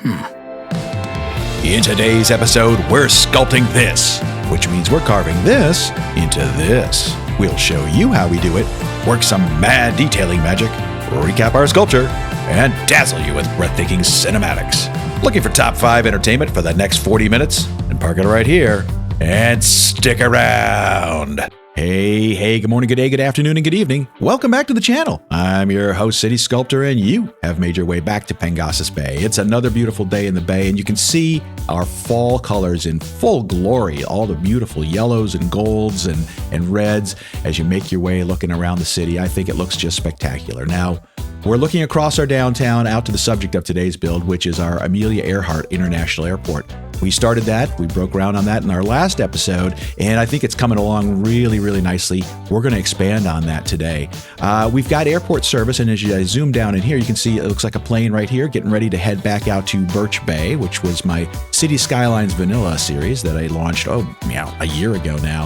In today's episode, we're sculpting this, which means we're carving this into this. We'll show you how we do it, work some mad detailing magic, recap our sculpture, and dazzle you with breathtaking cinematics. Looking for top 5 entertainment for the next 40 minutes? Then park it right here and stick around. Hey, good morning, good day, good afternoon, and good evening. Welcome back to the channel. I'm your host, City Sculptor, and you have made your way back to Pengasas Bay. It's another beautiful day in the bay, and you can see our fall colors in full glory, all the beautiful yellows and golds and reds as you make your way looking around the city. I think it looks just spectacular. Now, we're looking across our downtown out to the subject of today's build, which is our Amelia Earhart International Airport. We started that, we broke ground on that in our last episode, and I think it's coming along really nicely. We're going to expand on that today. We've got airport service, and as I zoom down in here, you can see it looks like a plane right here, getting ready to head back out to Birch Bay, which was my City Skylines Vanilla series that I launched, a year ago now.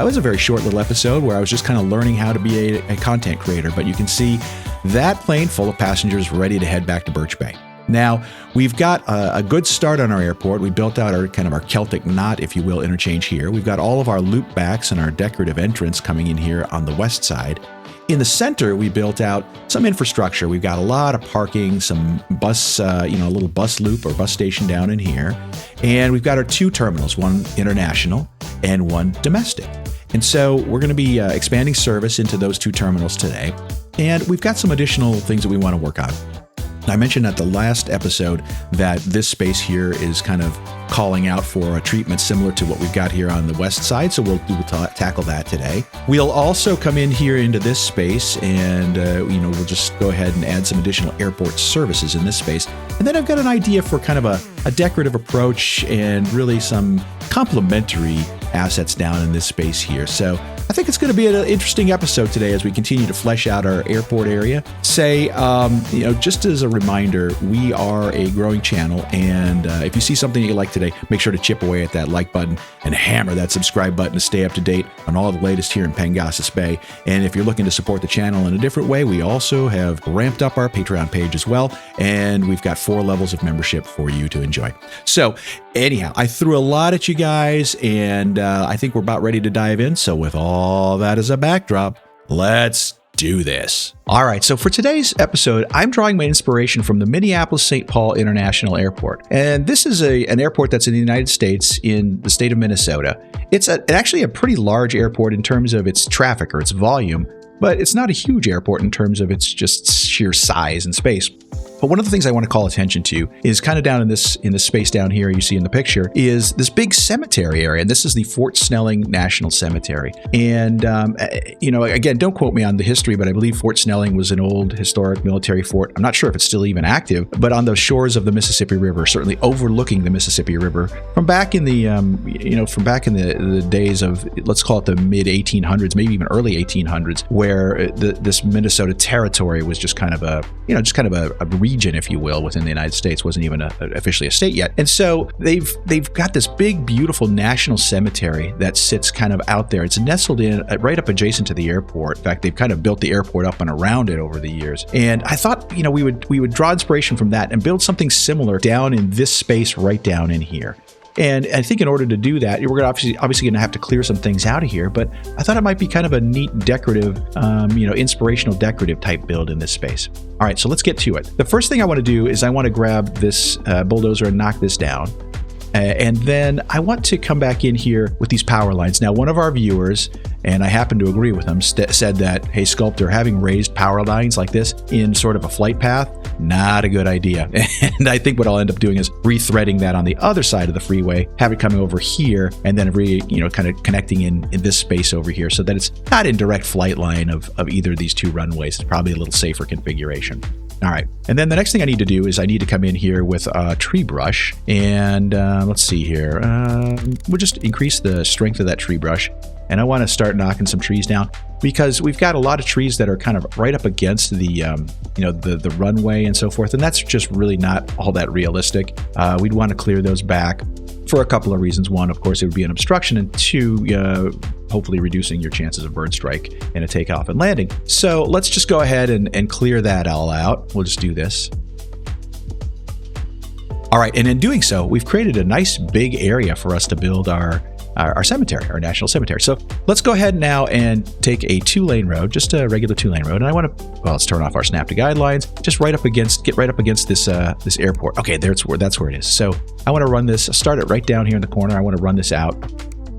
It was a very short little episode where I was just kind of learning how to be a content creator, but you can see that plane full of passengers ready to head back to Birch Bay. Now, we've got a good start on our airport. We built out our Celtic knot, if you will, interchange here. We've got all of our loop backs and our decorative entrance coming in here on the west side. In the center, we built out some infrastructure. We've got a lot of parking, some bus, a little bus loop or bus station down in here. And we've got our 2 terminals, one international and one domestic. And so we're going to be expanding service into those 2 terminals today. And we've got some additional things that we want to work on. I mentioned at the last episode that this space here is kind of calling out for a treatment similar to what we've got here on the west side, so we'll tackle that today. We'll also come in here into this space and, we'll just go ahead and add some additional airport services in this space. And then I've got an idea for kind of a decorative approach and really some complementary assets down in this space here. So I think it's going to be an interesting episode today as we continue to flesh out our airport area. Just as a reminder, we are a growing channel, and if you see something you like today, make sure to chip away at that like button and hammer that subscribe button to stay up to date on all the latest here in Pengasas Bay. And if you're looking to support the channel in a different way, we also have ramped up our Patreon page as well, and we've got 4 levels of membership for you to enjoy. So anyhow, I threw a lot at you guys, and I think we're about ready to dive in. So with all that as a backdrop, let's do this. All right, so for today's episode, I'm drawing my inspiration from the Minneapolis-St. Paul International Airport. And this is an airport that's in the United States in the state of Minnesota. It's actually a pretty large airport in terms of its traffic or its volume, but it's not a huge airport in terms of its just sheer size and space. But one of the things I want to call attention to is kind of down in this space down here you see in the picture is this big cemetery area. And this is the Fort Snelling National Cemetery. And, again, don't quote me on the history, but I believe Fort Snelling was an old historic military fort. I'm not sure if it's still even active, but on the shores of the Mississippi River, certainly overlooking the Mississippi River from back in the, the days of, let's call it the mid 1800s, maybe even early 1800s, where this Minnesota territory was just kind of a region, if you will, within the United States. Wasn't even officially a state yet. And so they've got this big, beautiful national cemetery that sits kind of out there. It's nestled in right up adjacent to the airport. In fact, they've kind of built the airport up and around it over the years. And I thought, we would draw inspiration from that and build something similar down in this space right down in here. And I think in order to do that, we're obviously going to have to clear some things out of here, but I thought it might be kind of a neat decorative, inspirational decorative type build in this space. All right, so let's get to it. The first thing I want to do is I want to grab this bulldozer and knock this down. And then I want to come back in here with these power lines. Now, one of our viewers, and I happen to agree with him, said that, hey, Sculptor, having raised power lines like this in sort of a flight path, not a good idea. And I think what I'll end up doing is rethreading that on the other side of the freeway, have it coming over here, and then kind of connecting in this space over here so that it's not in direct flight line of either of these 2 runways. It's probably a little safer configuration. All right. And then the next thing I need to do is I need to come in here with a tree brush. And let's see here. We'll just increase the strength of that tree brush. And I want to start knocking some trees down because we've got a lot of trees that are kind of right up against the runway and so forth. And that's just really not all that realistic. We'd want to clear those back for a couple of reasons. One, of course, it would be an obstruction. And 2, hopefully reducing your chances of bird strike in a takeoff and landing. So let's just go ahead and clear that all out. We'll just do this. All right, and in doing so, we've created a nice big area for us to build our cemetery, our national cemetery. So let's go ahead now and take a 2-lane road, just a regular 2-lane road. And I want to, well, let's turn off our snap to guidelines, just get right up against this this airport. Okay, that's where it is. So I want to run this, start it right down here in the corner. I want to run this out.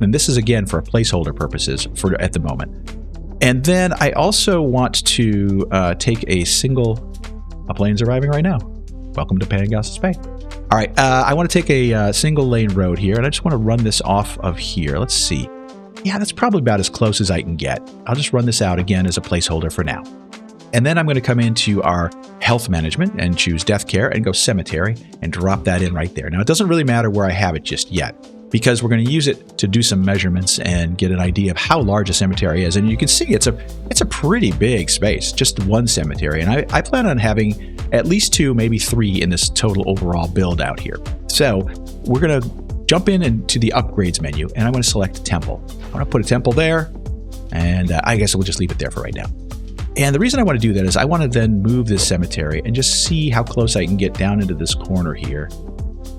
And this is again for placeholder purposes for at the moment. And then I also want to take a plane's arriving right now. Welcome to Pengasas Bay. All right, I want to take a single lane road here, and I just want to run this off of here. Let's see. Yeah, that's probably about as close as I can get. I'll just run this out again as a placeholder for now. And then I'm going to come into our health management and choose death care and go cemetery and drop that in right there. Now, it doesn't really matter where I have it just yet, because we're going to use it to do some measurements and get an idea of how large a cemetery is. And you can see it's a pretty big space, just one cemetery. And I plan on having at least 2, maybe 3 in this total overall build out here. So we're going to jump into the upgrades menu, and I'm going to select temple. I'm going to put a temple there, and I guess we'll just leave it there for right now. And the reason I want to do that is I want to then move this cemetery and just see how close I can get down into this corner here.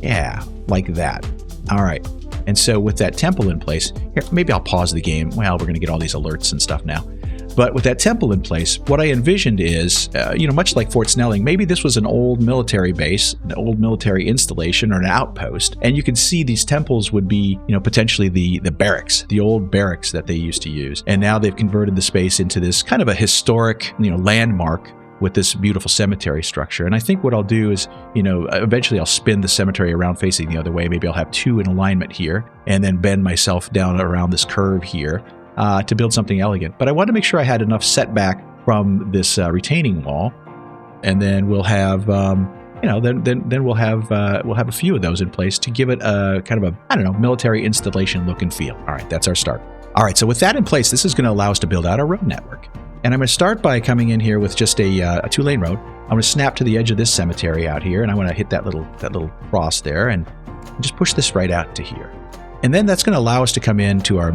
Yeah, like that. All right. And so with that temple in place, here, maybe I'll pause the game. Well, we're going to get all these alerts and stuff now. But with that temple in place, what I envisioned is, much like Fort Snelling, maybe this was an old military base, an old military installation, or an outpost. And you can see these temples would be, potentially the barracks, the old barracks that they used to use. And now they've converted the space into this kind of a historic, landmark with this beautiful cemetery structure. And I think what I'll do is, eventually I'll spin the cemetery around facing the other way. Maybe I'll have 2 in alignment here and then bend myself down around this curve here to build something elegant. But I wanted to make sure I had enough setback from this retaining wall. And then we'll have, then we'll have a few of those in place to give it a kind of a, military installation look and feel. All right, that's our start. All right, so with that in place, this is going to allow us to build out our road network. And I'm going to start by coming in here with just a 2-lane road. I'm going to snap to the edge of this cemetery out here, and I want to hit that little cross there and just push this right out to here. And then that's going to allow us to come into our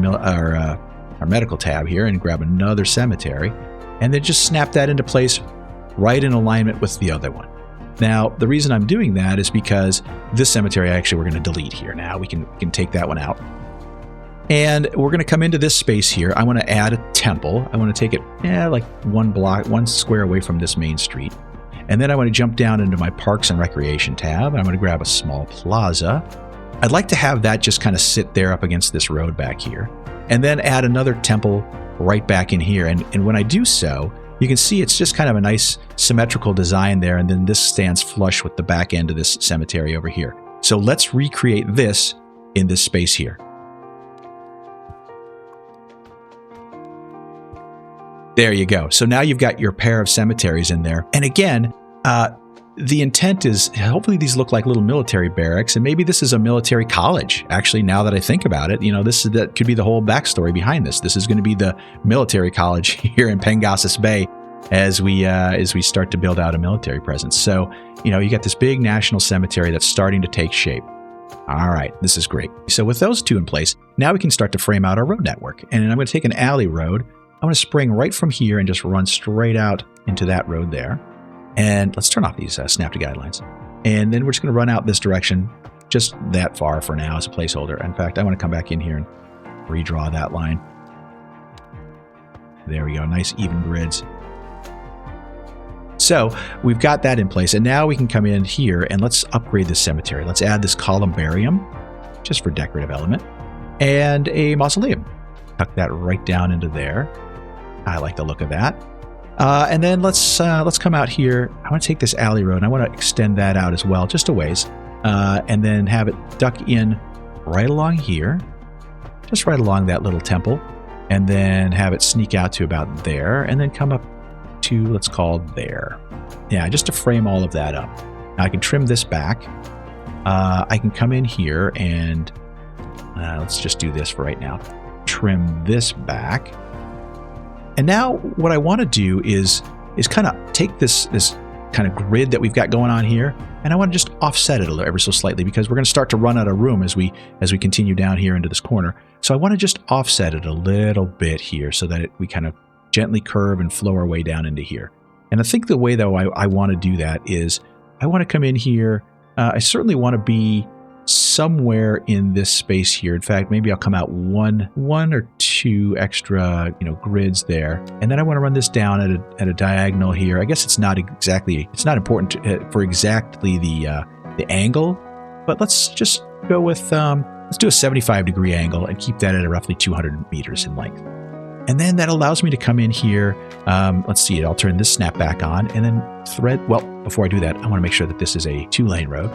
medical tab here and grab another cemetery, and then just snap that into place right in alignment with the other one. Now, the reason I'm doing that is because this cemetery actually we're going to delete here now. We can take that one out. And we're going to come into this space here. I want to add a temple. I want to take it like 1 square away from this main street. And then I want to jump down into my Parks and Recreation tab. I'm going to grab a small plaza. I'd like to have that just kind of sit there up against this road back here. And then add another temple right back in here. And when I do so, you can see it's just kind of a nice symmetrical design there. And then this stands flush with the back end of this cemetery over here. So let's recreate this in this space here. There you go. So now you've got your pair of cemeteries in there. And again, the intent is hopefully these look like little military barracks, and maybe this is a military college. Actually, now that I think about it, that could be the whole backstory behind this. This is going to be the military college here in Pengasas Bay as we start to build out a military presence. So, you got this big national cemetery that's starting to take shape. All right, this is great. So with those 2 in place, now we can start to frame out our road network. And I'm going to take an alley road. I'm going to spring right from here and just run straight out into that road there. And let's turn off these snap to guidelines. And then we're just going to run out this direction, just that far for now as a placeholder. In fact, I want to come back in here and redraw that line. There we go, nice even grids. So we've got that in place. And now we can come in here and let's upgrade this cemetery. Let's add this columbarium, just for decorative element, and a mausoleum. Tuck that right down into there. I like the look of that. And then let's come out here. I want to take this alley road and I want to extend that out as well, just a ways. And then have it duck in right along here, just right along that little temple, and then have it sneak out to about there, and then come up to, let's call there. Yeah, just to frame all of that up. Now I can trim this back. I can come in here and let's just do this for right now. Trim this back. And now what I want to do is kind of take this kind of grid that we've got going on here, and I want to just offset it ever so slightly because we're going to start to run out of room as we continue down here into this corner. So I want to just offset it a little bit here so that we kind of gently curve and flow our way down into here. And I think the way though I want to do that is I want to come in here I certainly want to be somewhere in this space here. In fact, maybe I'll come out one or two extra, grids there. And then I want to run this down at a diagonal here. I guess it's not important for exactly the angle, but let's just go with, let's do a 75-degree angle and keep that at roughly 200 meters in length. And then that allows me to come in here. Let's see, I'll turn this snap back on and then thread. Well, before I do that, I want to make sure that this is a 2-lane road.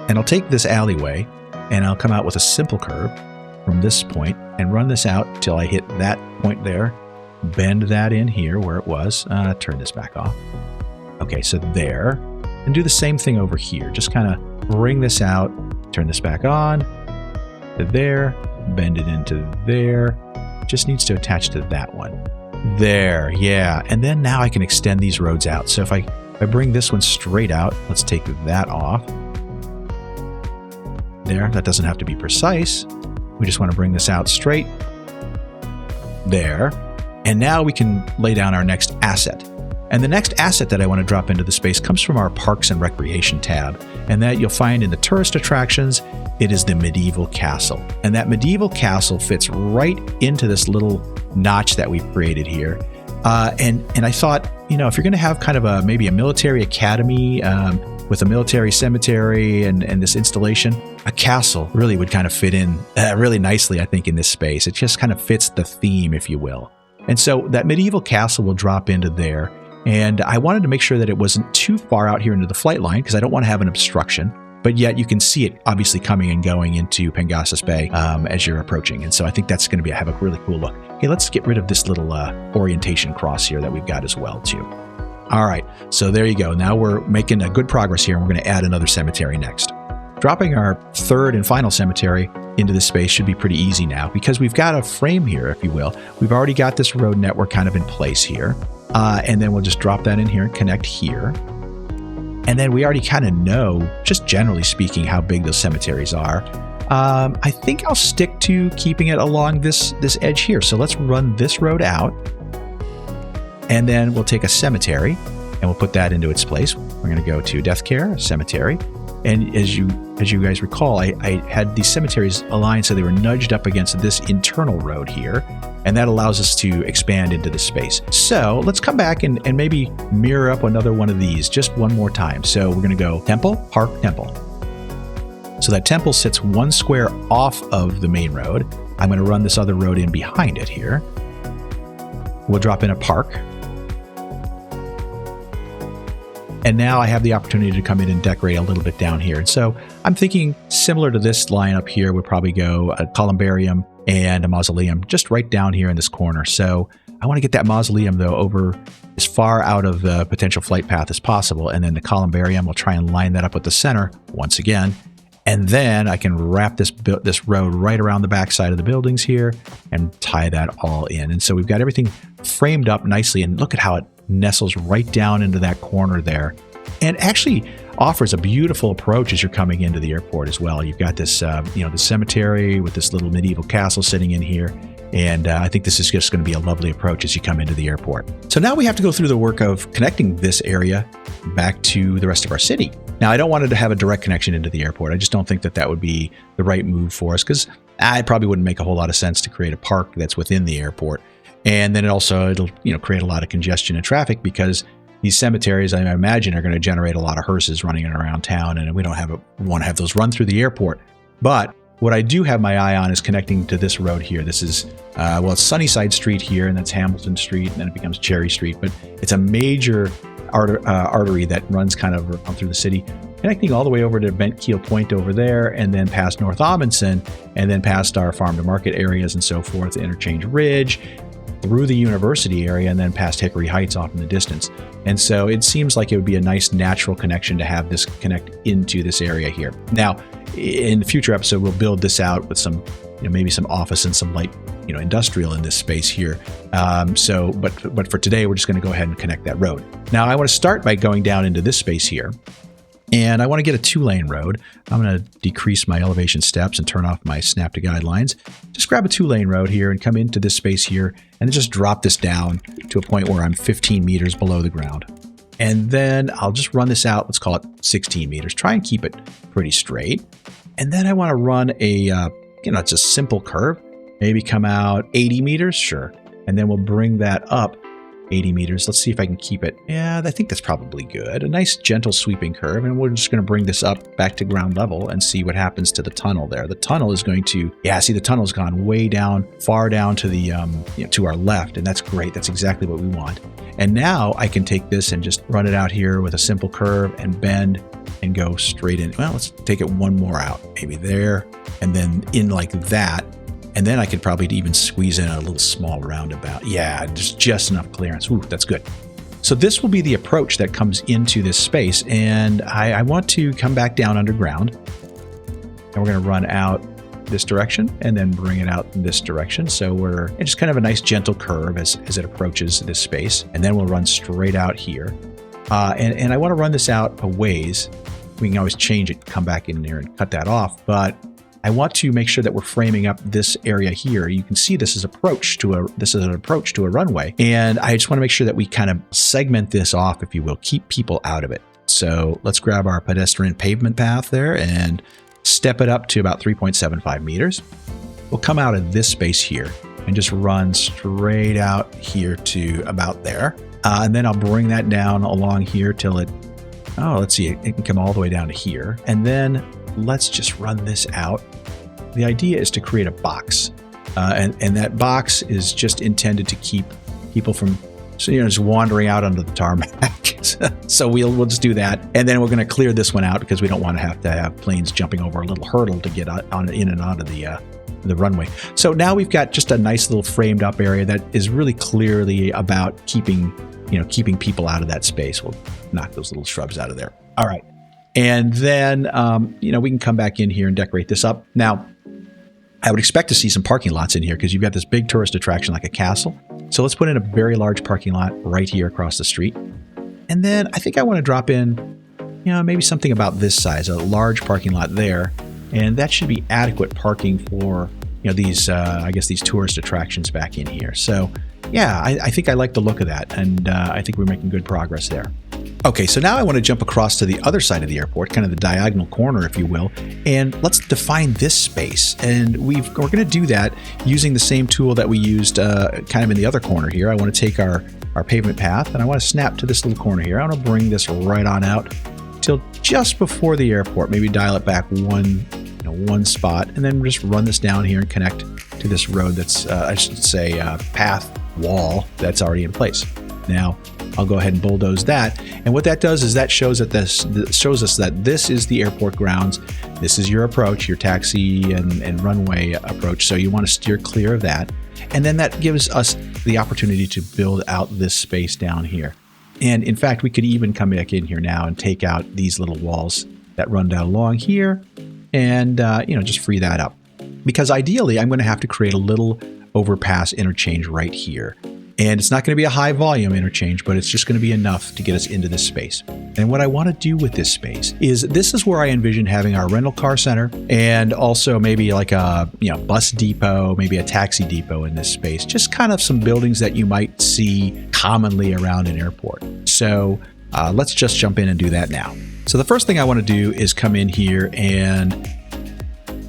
And I'll take this alleyway and I'll come out with a simple curve from this point and run this out till I hit that point there. Bend that in here where it was. Turn this back off. Okay, so there. And do the same thing over here. Just kind of bring this out, turn this back on to there, bend it into there. Just needs to attach to that one. There, yeah. And then now I can extend these roads out. So if I bring this one straight out, let's take that off. There, that doesn't have to be precise. We just want to bring this out straight. There. And now we can lay down our next asset. And the next asset that I want to drop into the space comes from our Parks and Recreation tab. And that you'll find in the tourist attractions. It is the medieval castle. And that medieval castle fits right into this little notch that we've created here. And I thought, if you're going to have kind of maybe a military academy with a military cemetery and this installation, a castle really would kind of fit in really nicely, I think, in this space. It just kind of fits the theme, if you will. And so that medieval castle will drop into there. And I wanted to make sure that it wasn't too far out here into the flight line because I don't want to have an obstruction. But yet you can see it obviously coming and going into Pengasas Bay as you're approaching. And so I think that's going to have a really cool look. Hey, let's get rid of this little orientation cross here that we've got as well, too. All right, so there you go. Now we're making a good progress here, and we're going to add another cemetery next. Dropping our third and final cemetery into this space should be pretty easy now because we've got a frame here, if you will. We've already got this road network kind of in place here. And then we'll just drop that in here and connect here. And then we already kind of know, just generally speaking, how big those cemeteries are. I think I'll stick to keeping it along this edge here. So let's run this road out. And then we'll take a cemetery and we'll put that into its place. We're going to go to Death Care, Cemetery. And as you guys recall, I had these cemeteries aligned so they were nudged up against this internal road here. And that allows us to expand into the space. So let's come back and maybe mirror up another one of these just one more time. So we're going to go Temple, Park, Temple. So that temple sits one square off of the main road. I'm going to run this other road in behind it here. We'll drop in a park. And now I have the opportunity to come in and decorate a little bit down here. And so I'm thinking similar to this line up here would probably go a columbarium and a mausoleum just right down here in this corner. So I want to get that mausoleum, though, over as far out of the potential flight path as possible. And then the columbarium, we'll try and line that up with the center once again. And then I can wrap this road right around the backside of the buildings here and tie that all in. And so we've got everything framed up nicely. And look at how it nestles right down into that corner there. And actually offers a beautiful approach as you're coming into the airport as well. You've got this, the cemetery with this little medieval castle sitting in here. And I think this is just going to be a lovely approach as you come into the airport. So now we have to go through the work of connecting this area back to the rest of our city. Now, I don't want it to have a direct connection into the airport. I just don't think that would be the right move for us because it probably wouldn't make a whole lot of sense to create a park that's within the airport. And then it'll create a lot of congestion and traffic because these cemeteries, I imagine, are going to generate a lot of hearses running around town, and we don't want to have those run through the airport. But what I do have my eye on is connecting to this road here. This is, it's Sunnyside Street here, and that's Hamilton Street, and then it becomes Cherry Street. But it's a major artery that runs kind of around through the city, connecting all the way over to Bent Keel Point over there, and then past North Amundsen, and then past our farm to market areas and so forth, Interchange Ridge, through the university area, and then past Hickory Heights off in the distance. And so it seems like it would be a nice natural connection to have this connect into this area here. Now, in the future episode, we'll build this out with some, maybe some office and some light, industrial in this space here. But for today, we're just going to go ahead and connect that road. Now, I want to start by going down into this space here. And I want to get a 2-lane road. I'm going to decrease my elevation steps and turn off my snap to guidelines. Just grab a 2-lane road here and come into this space here and just drop this down to a point where I'm 15 meters below the ground. And then I'll just run this out. Let's call it 16 meters. Try and keep it pretty straight. And then I want to run a, it's a simple curve. Maybe come out 80 meters. Sure. And then we'll bring that up 80 meters. Let's see if I can keep it. Yeah, I think that's probably good. A nice gentle sweeping curve. And we're just going to bring this up back to ground level and see what happens to the tunnel there. The tunnel is going to, see the tunnel's gone way down, far down to the, to our left. And that's great. That's exactly what we want. And now I can take this and just run it out here with a simple curve and bend and go straight in. Well, let's take it one more out, maybe there, and then in like that. And then I could probably even squeeze in a little small roundabout. Yeah, just enough clearance. Ooh, that's good. So this will be the approach that comes into this space. And I want to come back down underground. And we're going to run out this direction and then bring it out in this direction. So we're just kind of a nice gentle curve as it approaches this space. And then we'll run straight out here. And I want to run this out a ways. We can always change it, come back in there and cut that off. But I want to make sure that we're framing up this area here. You can see this is an approach to a runway. And I just want to make sure that we kind of segment this off, if you will, keep people out of it. So let's grab our pedestrian pavement path there and step it up to about 3.75 meters. We'll come out of this space here and just run straight out here to about there. And then I'll bring that down along here till it, let's see, it can come all the way down to here. And then let's just run this out. The idea is to create a box. And that box is just intended to keep people from just wandering out onto the tarmac. So we'll just do that. And then we're going to clear this one out because we don't want to have planes jumping over a little hurdle to get in and out of the runway. So now we've got just a nice little framed up area that is really clearly about keeping people out of that space. We'll knock those little shrubs out of there. All right. And then, we can come back in here and decorate this up. Now, I would expect to see some parking lots in here because you've got this big tourist attraction like a castle. So let's put in a very large parking lot right here across the street. And then I think I want to drop in, maybe something about this size, a large parking lot there. And that should be adequate parking for, these tourist attractions back in here. So yeah, I think I like the look of that. And I think we're making good progress there. Okay, so now I want to jump across to the other side of the airport, kind of the diagonal corner, if you will, and let's define this space. And we're going to do that using the same tool that we used kind of in the other corner here. I want to take our pavement path and I want to snap to this little corner here. I want to bring this right on out till just before the airport, maybe dial it back one spot, and then just run this down here and connect to this road that's, path wall that's already in place. Now, I'll go ahead and bulldoze that. And what that does is that shows us that this is the airport grounds. This is your approach, your taxi and runway approach. So you want to steer clear of that. And then that gives us the opportunity to build out this space down here. And in fact, we could even come back in here now and take out these little walls that run down along here and, just free that up. Because ideally, I'm going to have to create a little overpass interchange right here. And it's not going to be a high volume interchange, but it's just going to be enough to get us into this space. And what I want to do with this space is this is where I envision having our rental car center and also maybe like a bus depot, maybe a taxi depot in this space. Just kind of some buildings that you might see commonly around an airport. So let's just jump in and do that now. So the first thing I want to do is come in here and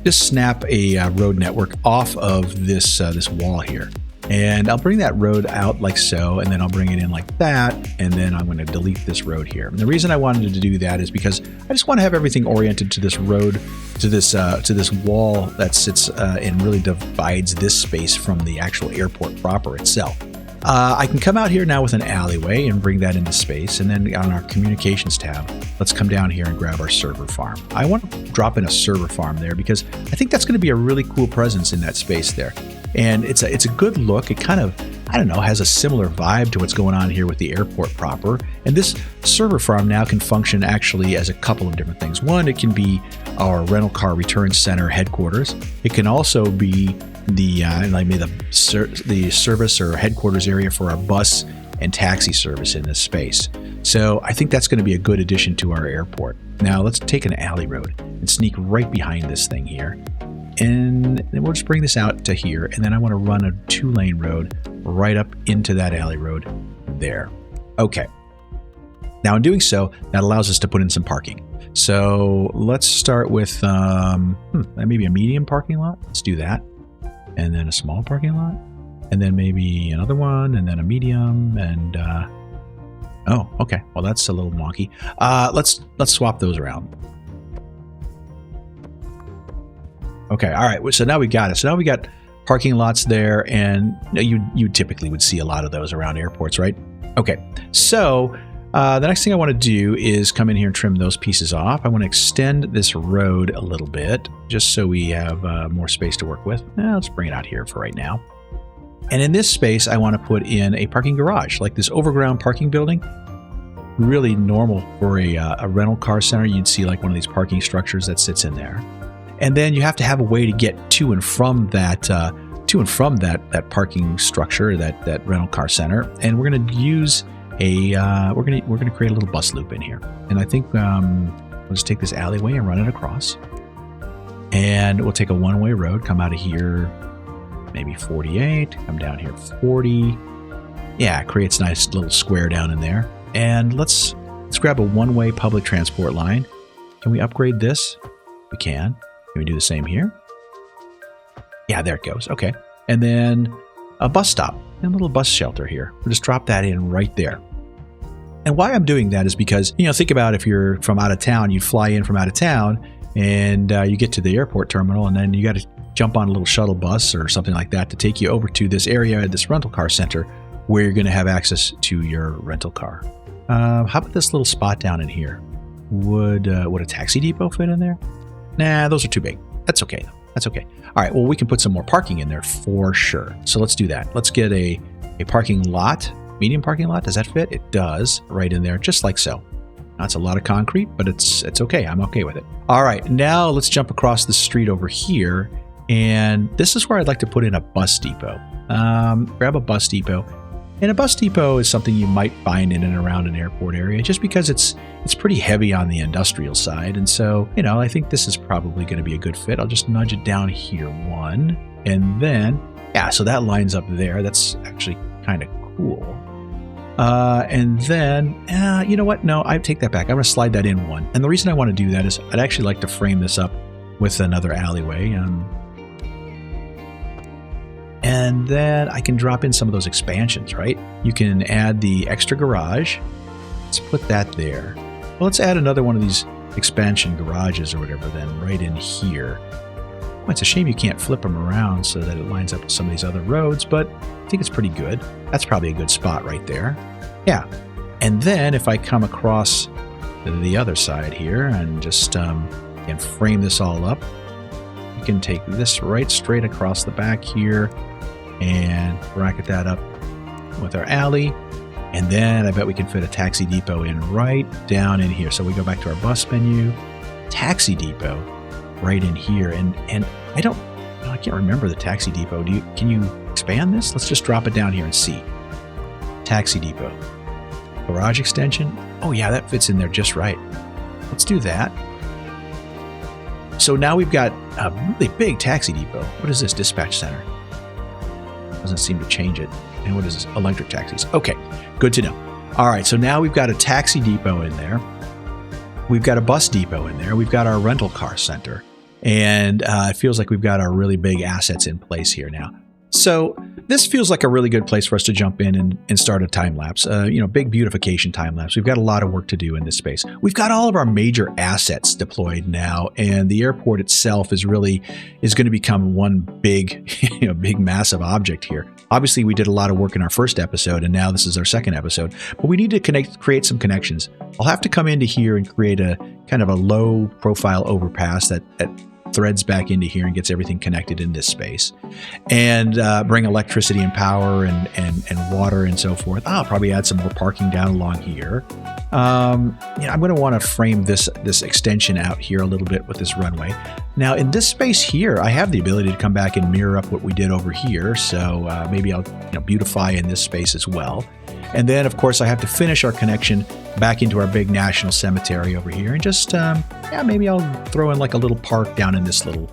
just snap a road network off of this wall here. And I'll bring that road out like so, and then I'll bring it in like that, and then I'm going to delete this road here. And the reason I wanted to do that is because I just want to have everything oriented to this road, to this wall that sits and really divides this space from the actual airport proper itself. I can come out here now with an alleyway and bring that into space, and then on our communications tab, let's come down here and grab our server farm. I want to drop in a server farm there because I think that's going to be a really cool presence in that space there. And it's a good look. It kind of, has a similar vibe to what's going on here with the airport proper. And this server farm now can function actually as a couple of different things. One, it can be our rental car return center headquarters. It can also be the service or headquarters area for our bus and taxi service in this space. So I think that's going to be a good addition to our airport. Now let's take an alley road and sneak right behind this thing here. And then we'll just bring this out to here. And then I want to run a 2-lane road right up into that alley road there. Okay. Now, in doing so, that allows us to put in some parking. So let's start with maybe a medium parking lot. Let's do that. And then a small parking lot. And then maybe another one, and then a medium, and oh, okay. Well, that's a little wonky. Let's swap those around. Okay, all right. So now we got it. So now we got parking lots there, and you typically would see a lot of those around airports, right? Okay. So the next thing I want to do is come in here and trim those pieces off. I want to extend this road a little bit, just so we have more space to work with. Let's bring it out here for right now. And in this space, I want to put in a parking garage, like this overground parking building. Really normal for a rental car center. You'd see like one of these parking structures that sits in there. And then you have to have a way to get to and from that parking structure, that rental car center. And we're going to use we're going to create a little bus loop in here. And I think we'll just take this alleyway and run it across. And we'll take a one-way road, come out of here, maybe 48, come down here 40. Yeah, creates a nice little square down in there. And let's grab a one-way public transport line. Can we upgrade this? We can. Can we do the same here? Yeah, there it goes. Okay. And then a bus stop and a little bus shelter here. We'll just drop that in right there. And why I'm doing that is because, think about if you're from out of town, you fly in from out of town and you get to the airport terminal, and then you got to jump on a little shuttle bus or something like that to take you over to this area at this rental car center where you're going to have access to your rental car. How about this little spot down in here? Would a taxi depot fit in there? Nah, those are too big. That's okay though. That's okay. All right, well, we can put some more parking in there for sure. So let's do that. Let's get a parking lot, medium parking lot. Does that fit? It does, right in there, just like so. That's a lot of concrete, but it's okay. I'm okay with it. All right, now let's jump across the street over here. And this is where I'd like to put in a bus depot. Grab a bus depot. And a bus depot is something you might find in and around an airport area just because it's pretty heavy on the industrial side. And so, I think this is probably going to be a good fit. I'll just nudge it down here one. And then, yeah, so that lines up there. That's actually kind of cool. And then, you know what? No, I take that back. I'm going to slide that in one. And the reason I want to do that is I'd actually like to frame this up with another alleyway. And then I can drop in some of those expansions, right? You can add the extra garage. Let's put that there. Well, let's add another one of these expansion garages or whatever then right in here. Well, it's a shame you can't flip them around so that it lines up with some of these other roads, but I think it's pretty good. That's probably a good spot right there. Yeah. And then if I come across the other side here and just and frame this all up, you can take this right straight across the back here and bracket that up with our alley. And then I bet we can fit a taxi depot in right down in here. So we go back to our bus menu, taxi depot right in here. And I can't remember the taxi depot. Can you expand this? Let's just drop it down here and see. Taxi depot. Garage extension. Oh yeah, that fits in there just right. Let's do that. So now we've got a really big taxi depot. What is this? Dispatch center. Doesn't seem to change it. And what is this? Electric taxis. Okay, good to know. All right, so now we've got a taxi depot in there. We've got a bus depot in there. We've got our rental car center. And it feels like we've got our really big assets in place here now. So this feels like a really good place for us to jump in and start a time lapse, big beautification time lapse. We've got a lot of work to do in this space. We've got all of our major assets deployed now, and the airport itself is going to become one big, big massive object here. Obviously, we did a lot of work in our first episode, and now this is our second episode, but we need to create some connections. I'll have to come into here and create a kind of a low profile overpass that threads back into here and gets everything connected in this space, and bring electricity and power and water and so forth. I'll probably add some more parking down along here. I'm going to want to frame this extension out here a little bit with this runway. Now in this space here, I have the ability to come back and mirror up what we did over here. So maybe I'll beautify in this space as well. And then of course I have to finish our connection back into our big national cemetery over here, and just maybe I'll throw in like a little park down in this little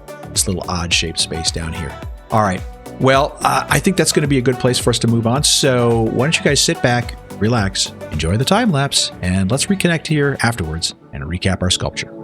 odd shaped space down here. All right. Well, I think that's going to be a good place for us to move on. So why don't you guys sit back, relax, enjoy the time lapse, and let's reconnect here afterwards and recap our sculpture.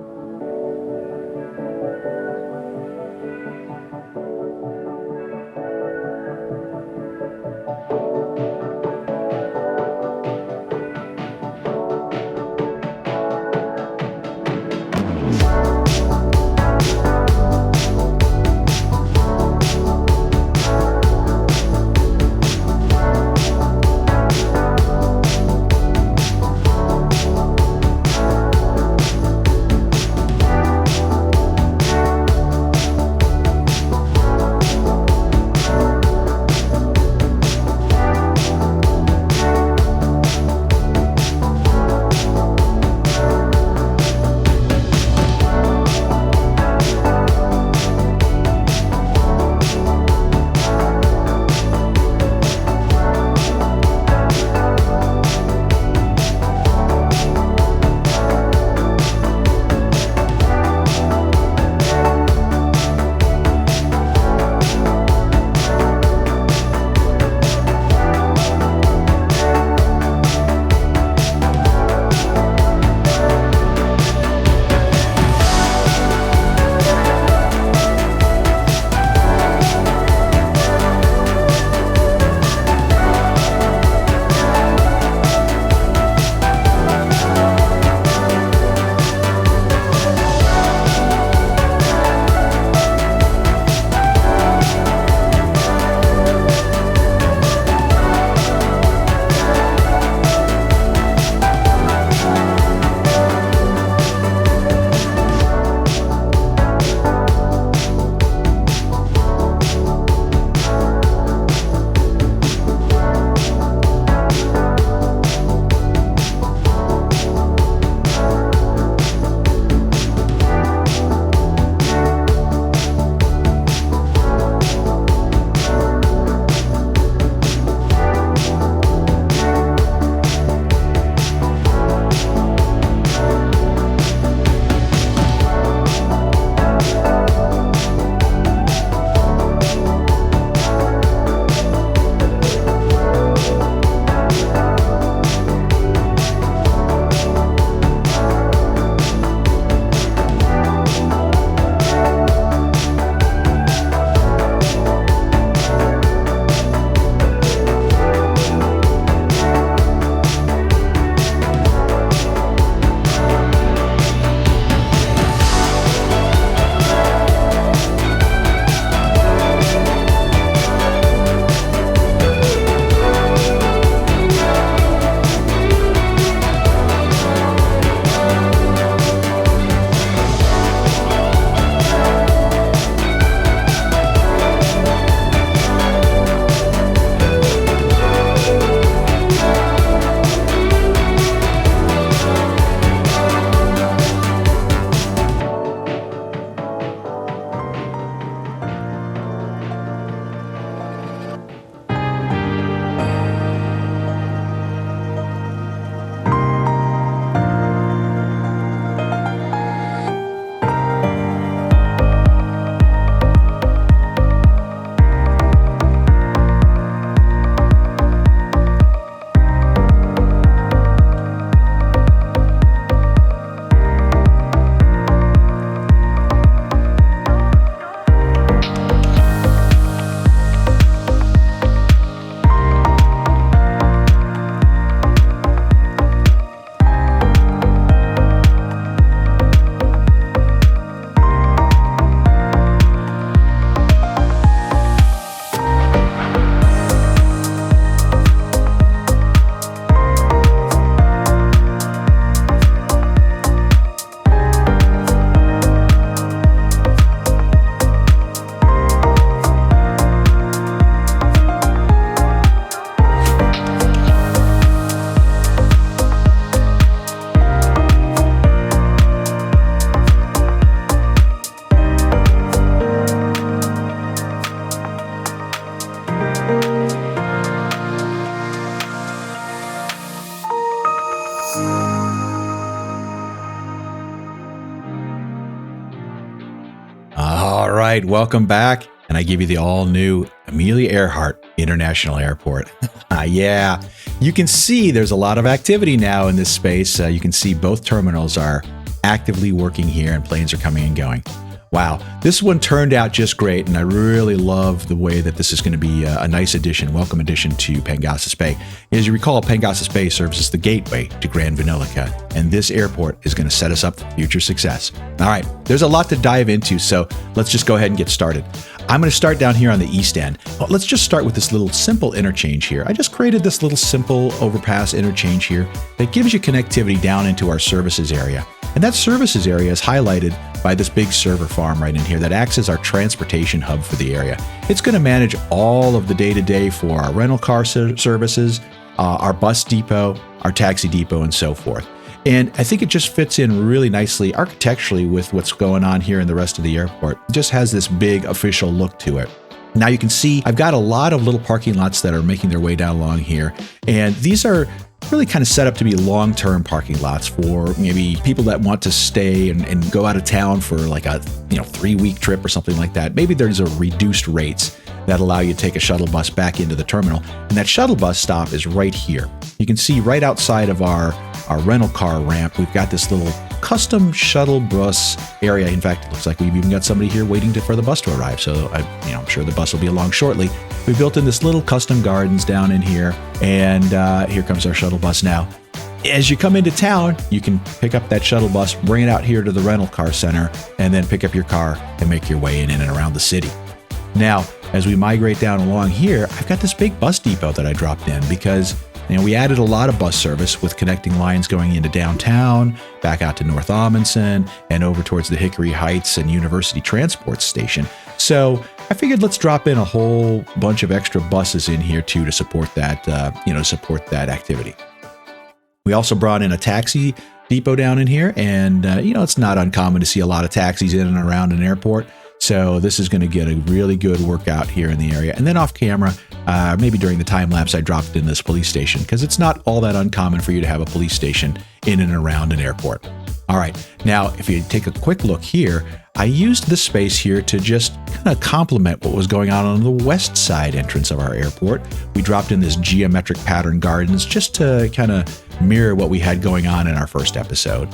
All right, welcome back. And I give you the all new Amelia Earhart International Airport. Yeah, you can see there's a lot of activity now in this space. You can see both terminals are actively working here and planes are coming and going. Wow, this one turned out just great, and I really love the way that this is going to be a nice addition, welcome addition to Pengasas Bay. As you recall, Pengasas Bay serves as the gateway to Gran Vanillica, and this airport is going to set us up for future success. All right, there's a lot to dive into, so let's just go ahead and get started. I'm going to start down here on the east end. Well, let's just start with this little simple interchange here. I just created this little simple overpass interchange here that gives you connectivity down into our services area. And that services area is highlighted by this big server farm right in here that acts as our transportation hub for the area. It's going to manage all of the day-to-day for our rental car services, our bus depot, our taxi depot, and so forth. And I think it just fits in really nicely architecturally with what's going on here in the rest of the airport. It just has this big official look to it. Now you can see I've got a lot of little parking lots that are making their way down along here. And these are really kind of set up to be long-term parking lots for maybe people that want to stay and go out of town for like a 3-week trip or something like that. Maybe there's a reduced rates that allow you to take a shuttle bus back into the terminal. And that shuttle bus stop is right here. You can see right outside of our rental car ramp, we've got this little custom shuttle bus area. In fact, it looks like we've even got somebody here waiting for the bus to arrive. So I'm sure the bus will be along shortly. We built in this little custom gardens down in here, and here comes our shuttle bus now. As you come into town, you can pick up that shuttle bus, bring it out here to the rental car center, and then pick up your car and make your way in and around the city. Now, as we migrate down along here, I've got this big bus depot that I dropped in because we added a lot of bus service with connecting lines going into downtown, back out to North Amundsen, and over towards the Hickory Heights and University Transport Station. So I figured let's drop in a whole bunch of extra buses in here too to support that, support that activity. We also brought in a taxi depot down in here, and it's not uncommon to see a lot of taxis in and around an airport. So this is going to get a really good workout here in the area. And then off camera, maybe during the time lapse, I dropped in this police station because it's not all that uncommon for you to have a police station in and around an airport. All right, now if you take a quick look here, I used this space here to just kind of complement what was going on the west side entrance of our airport. We dropped in this geometric pattern gardens just to kind of mirror what we had going on in our first episode.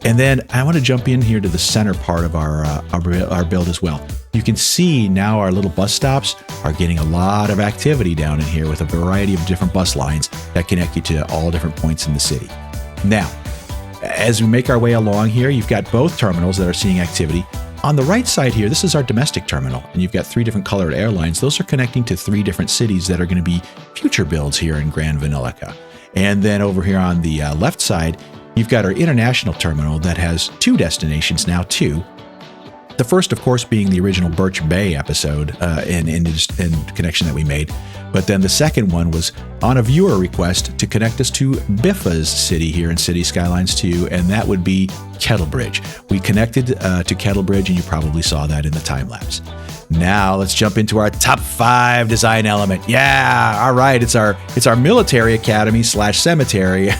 And then I want to jump in here to the center part of our build as well. You can see now our little bus stops are getting a lot of activity down in here with a variety of different bus lines that connect you to all different points in the city. Now, as we make our way along here, you've got both terminals that are seeing activity. On the right side here, this is our domestic terminal, and you've got 3 different colored airlines. Those are connecting to 3 different cities that are going to be future builds here in Gran Vanillica. And then over here on the left side, you've got our international terminal that has 2 destinations now too. The first, of course, being the original Birch Bay episode in connection that we made. But then the second one was on a viewer request to connect us to Biffa's city here in City Skylines 2, and that would be Kettlebridge. We connected to Kettlebridge, and you probably saw that in the time lapse. Now let's jump into our top 5 design element. Yeah, all right, it's our military academy / cemetery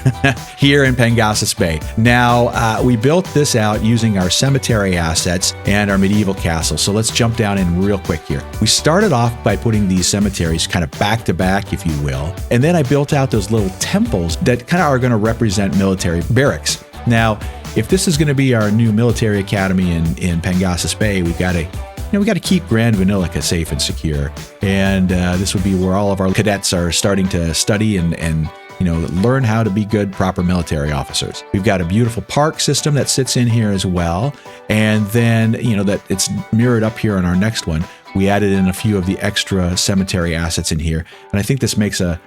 here in Pengasas Bay. Now we built this out using our cemetery assets and our medieval castle. So let's jump down in real quick here. We started off by putting these cemeteries kind of back to back, if you will, and then I built out those little temples that kind of are going to represent military barracks. Now, if this is going to be our new military academy in Pengasas Bay, we've got to keep Gran Vanillica safe and secure. And this would be where all of our cadets are starting to study and learn how to be good, proper military officers. We've got a beautiful park system that sits in here as well. And then, that it's mirrored up here on our next one. We added in a few of the extra cemetery assets in here. And I think this makes a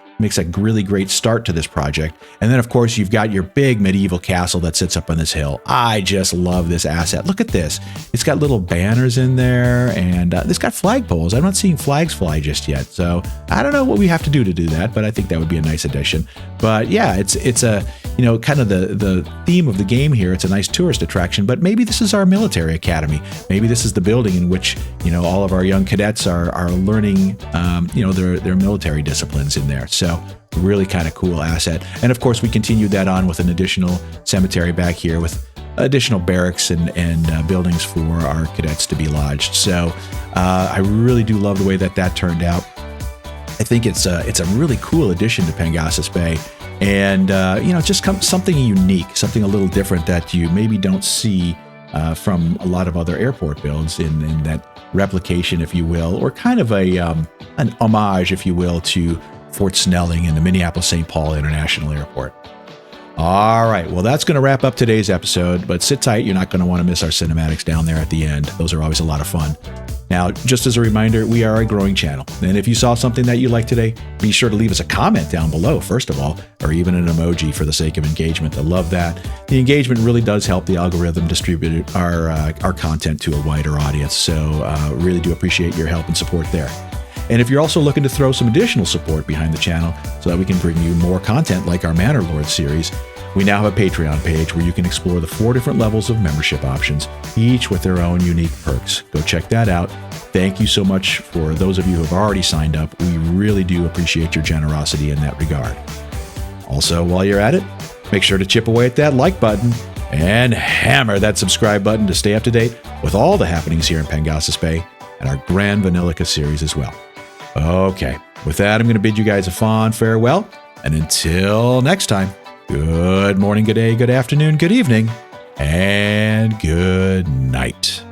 really great start to this project. And then, of course, you've got your big medieval castle that sits up on this hill. I just love this asset. Look at this. It's got little banners in there, and it's got flagpoles. I'm not seeing flags fly just yet, so I don't know what we have to do that, but I think that would be a nice addition. But yeah, it's a kind of the theme of the game here. It's a nice tourist attraction, but maybe this is our military academy. Maybe this is the building in which all of our young cadets are learning their military disciplines in there. So really kind of cool asset. And of course, we continued that on with an additional cemetery back here with additional barracks and buildings for our cadets to be lodged. So I really do love the way that turned out. I think it's a really cool addition to Pengasas Bay, and just something unique, something a little different that you maybe don't see from a lot of other airport builds in that replication, if you will, or kind of an homage, if you will, to Fort Snelling and the Minneapolis-St. Paul International Airport. All right, well, that's going to wrap up today's episode, but sit tight. You're not going to want to miss our cinematics down there at the end. Those are always a lot of fun. Now, just as a reminder, we are a growing channel, and if you saw something that you liked today, be sure to leave us a comment down below, first of all, or even an emoji for the sake of engagement. I love that. The engagement really does help the algorithm distribute our content to a wider audience, so really do appreciate your help and support there. And if you're also looking to throw some additional support behind the channel so that we can bring you more content like our Manor Lord series, we now have a Patreon page where you can explore the 4 different levels of membership options, each with their own unique perks. Go check that out. Thank you so much for those of you who have already signed up. We really do appreciate your generosity in that regard. Also, while you're at it, make sure to chip away at that like button and hammer that subscribe button to stay up to date with all the happenings here in Pengasas Bay and our Gran Vanillica series as well. Okay, with that, I'm going to bid you guys a fond farewell, and until next time, good morning, good day, good afternoon, good evening, and good night.